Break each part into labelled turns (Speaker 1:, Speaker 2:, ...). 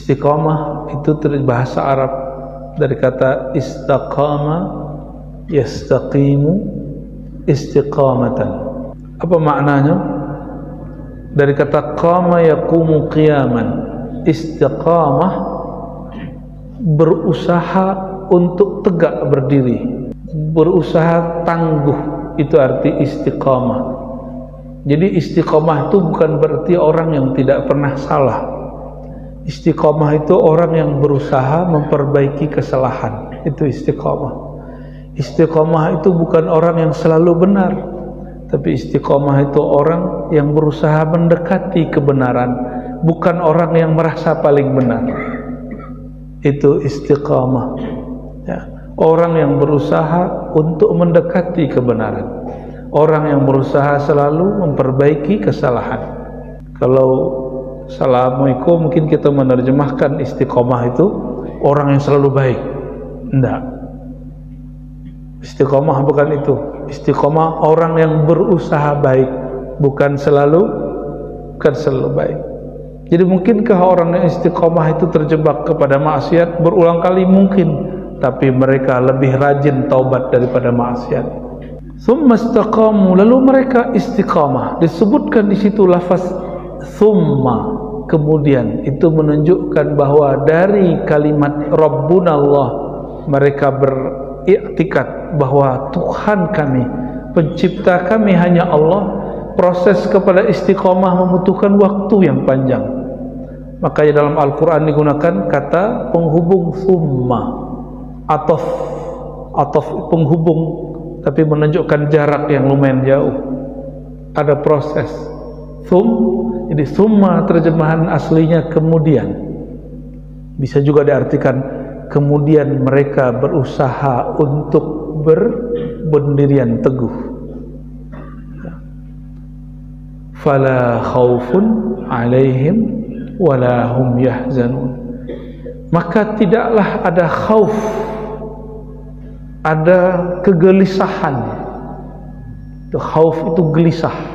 Speaker 1: Istiqamah itu dari bahasa Arab, dari kata istaqama yastaqimu istiqamatan. Apa maknanya? Dari kata qama yaqumu qiyaman. Istiqamah berusaha untuk tegak berdiri, berusaha tangguh, itu arti istiqamah. Jadi istiqamah itu bukan berarti orang yang tidak pernah salah. Istiqamah itu orang yang berusaha memperbaiki kesalahan. Itu istiqamah. Istiqamah itu bukan orang yang selalu benar, tapi istiqamah itu orang yang berusaha mendekati kebenaran, bukan orang yang merasa paling benar. Itu istiqamah, ya. Orang yang berusaha untuk mendekati kebenaran, orang yang berusaha selalu memperbaiki kesalahan. Kalau Assalamualaikum mungkin kita menerjemahkan istiqomah itu orang yang selalu baik. Enggak. Istiqomah bukan itu. Istiqomah orang yang berusaha baik, bukan selalu baik. Jadi mungkinkah orang yang istiqomah itu terjebak kepada maksiat berulang kali? Mungkin, tapi mereka lebih rajin taubat daripada maksiat. Tsumma istaqamu, lalu mereka istiqamah. Disebutkan di situ lafaz tsumma, kemudian, itu menunjukkan bahwa dari kalimat Rabbuna Allah, mereka beriktikad bahwa Tuhan kami, pencipta kami hanya Allah. Proses kepada istiqamah membutuhkan waktu yang panjang. Makanya dalam Al-Quran digunakan kata penghubung tsumma, atof penghubung, tapi menunjukkan jarak yang lumayan jauh. Ada proses. Jadi tsumma terjemahan aslinya kemudian. Bisa juga diartikan kemudian mereka berusaha untuk berdirian teguh. Fala khaufun alaihim wala hum yahzanun. Maka tidaklah ada khauf, ada kegelisahan. Khauf itu gelisah.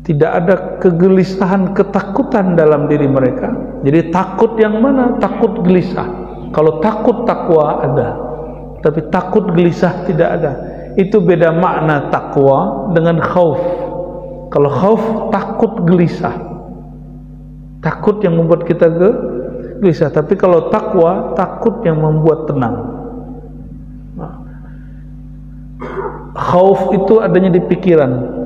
Speaker 1: Tidak ada kegelisahan, ketakutan dalam diri mereka. Jadi takut yang mana? Takut gelisah. Kalau takut takwa ada, tapi takut gelisah tidak ada. Itu beda makna takwa dengan khauf. Kalau khauf takut gelisah, takut yang membuat kita gelisah. Tapi kalau takwa takut yang membuat tenang. Khauf itu adanya di pikiran.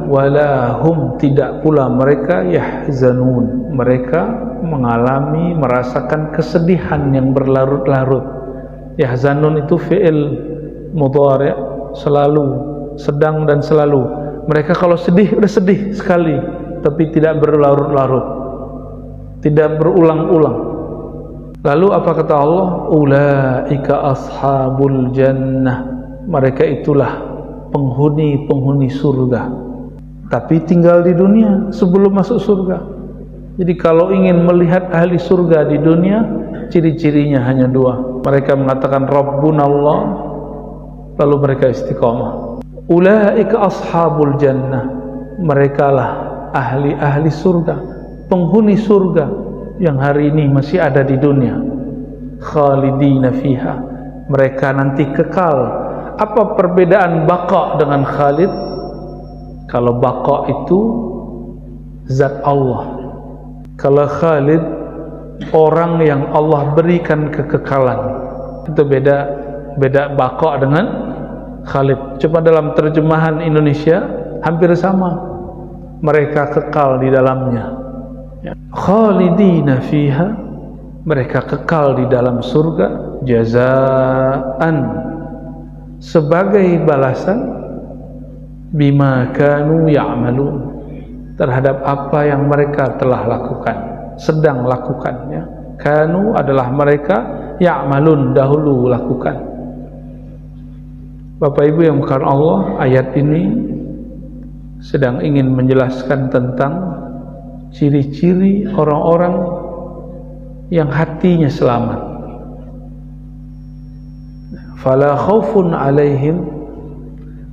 Speaker 1: Walahum tidak pula mereka yahzanun, mereka mengalami, merasakan kesedihan yang berlarut-larut. Yahzanun itu fi'il mudhari', selalu, sedang dan selalu. Mereka kalau sedih, udah sedih sekali, tapi tidak berlarut-larut, tidak berulang-ulang. Lalu apa kata Allah? Ulaika ashabul jannah, mereka itulah penghuni surga, tapi tinggal di dunia sebelum masuk surga. Jadi kalau ingin melihat ahli surga di dunia, ciri-cirinya hanya dua. Mereka mengatakan Rabbuna Allah, lalu mereka istiqamah. Ulaika ashabul jannah, merekalah ahli surga, penghuni surga yang hari ini masih ada di dunia. Khalidina fiha, mereka nanti kekal. Apa perbedaan baqa dengan khalid? Kalau baqa itu zat Allah, kalau khalid orang yang Allah berikan kekekalan. Itu beda baqa dengan khalid. Cuma dalam terjemahan Indonesia hampir sama, mereka kekal di dalamnya. Khalidina fiha, mereka kekal di dalam surga, jazaan, sebagai balasan bima kanu ya'malun, terhadap apa yang mereka telah lakukan, sedang lakukannya. Kanu adalah mereka, ya'malun dahulu lakukan. Bapak Ibu yang bukan Allah, ayat ini sedang ingin menjelaskan tentang ciri-ciri orang-orang yang hatinya selamat. Fala khaufun alaihim,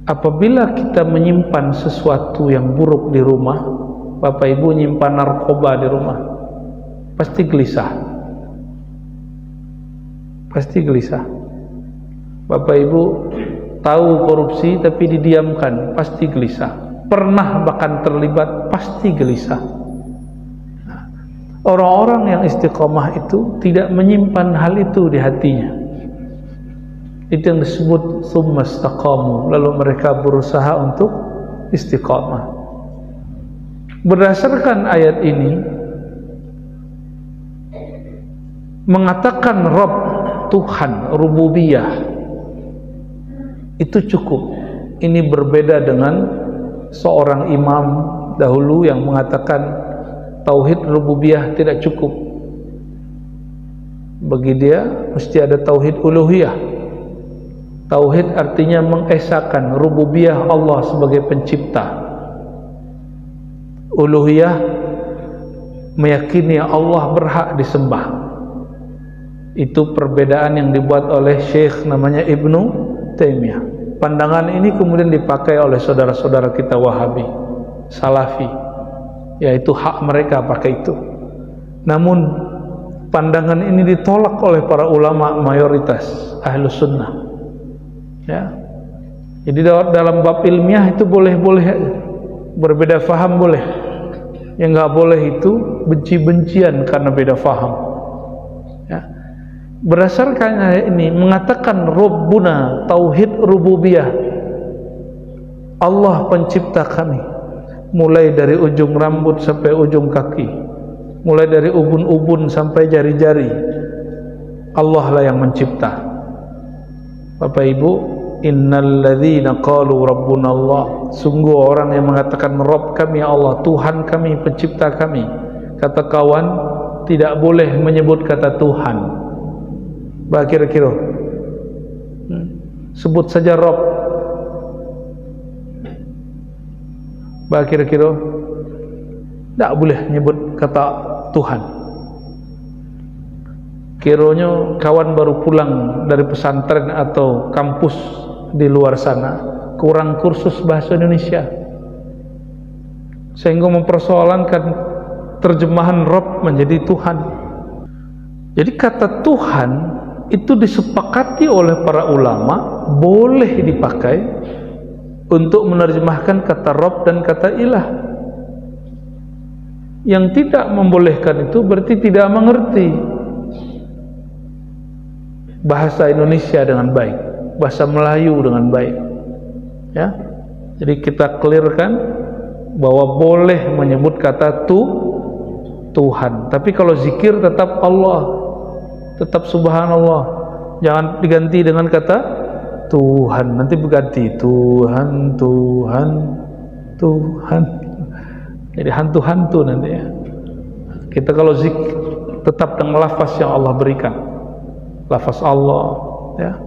Speaker 1: apabila kita menyimpan sesuatu yang buruk di rumah, Bapak Ibu nyimpan narkoba di rumah, pasti gelisah. Pasti gelisah. Bapak Ibu tahu korupsi tapi didiamkan, pasti gelisah. Pernah bahkan terlibat, pasti gelisah. Orang-orang yang istiqomah itu tidak menyimpan hal itu di hatinya. Itu yang disebut tsumma istaqamu, lalu mereka berusaha untuk istiqomah. Berdasarkan ayat ini mengatakan Rabb, Tuhan, rububiyah itu cukup. Ini berbeda dengan seorang imam dahulu yang mengatakan tauhid rububiyah tidak cukup. Bagi dia mesti ada tauhid uluhiyah. Tauhid artinya mengesahkan rububiyah Allah sebagai pencipta. Uluhiyah meyakini Allah berhak disembah. Itu perbedaan yang dibuat oleh Syekh namanya Ibnu Taimiyah. Pandangan ini kemudian dipakai oleh saudara-saudara kita Wahabi, Salafi, yaitu hak mereka pakai itu. Namun pandangan ini ditolak oleh para ulama mayoritas Ahlus Sunnah. Ya. Jadi dalam bab ilmiah itu boleh-boleh aja. Berbeda faham boleh. Yang nggak boleh itu benci-bencian karena beda faham. Ya. Berdasarkan ayat ini mengatakan Rabbuna, tauhid rububiyah, Allah pencipta kami, mulai dari ujung rambut sampai ujung kaki, mulai dari ubun-ubun sampai jari-jari, Allah lah yang mencipta. Bapak Ibu, innalladzina qalu rabbuna Allah, sungguh orang yang mengatakan Rabb kami Allah, Tuhan kami, pencipta kami. Kata kawan, tidak boleh menyebut kata Tuhan. Kira-kira sebut saja Rabb. Kira-kira tidak boleh menyebut kata Tuhan. Kiranya kawan baru pulang dari pesantren atau kampus di luar sana, kurang kursus bahasa Indonesia, sehingga mempersoalkan terjemahan Rabb menjadi Tuhan. Jadi kata Tuhan itu disepakati oleh para ulama boleh dipakai untuk menerjemahkan kata Rabb dan kata ilah. Yang tidak membolehkan itu berarti tidak mengerti bahasa Indonesia dengan baik, bahasa Melayu dengan baik. Ya, jadi kita clearkan bahwa boleh menyebut kata Tuhan, tapi kalau zikir tetap Allah, tetap subhanallah, jangan diganti dengan kata Tuhan. Nanti berganti Tuhan, Tuhan, Tuhan, jadi hantu-hantu nanti ya. Kita kalau zikir tetap dengan lafaz yang Allah berikan, lafaz Allah ya.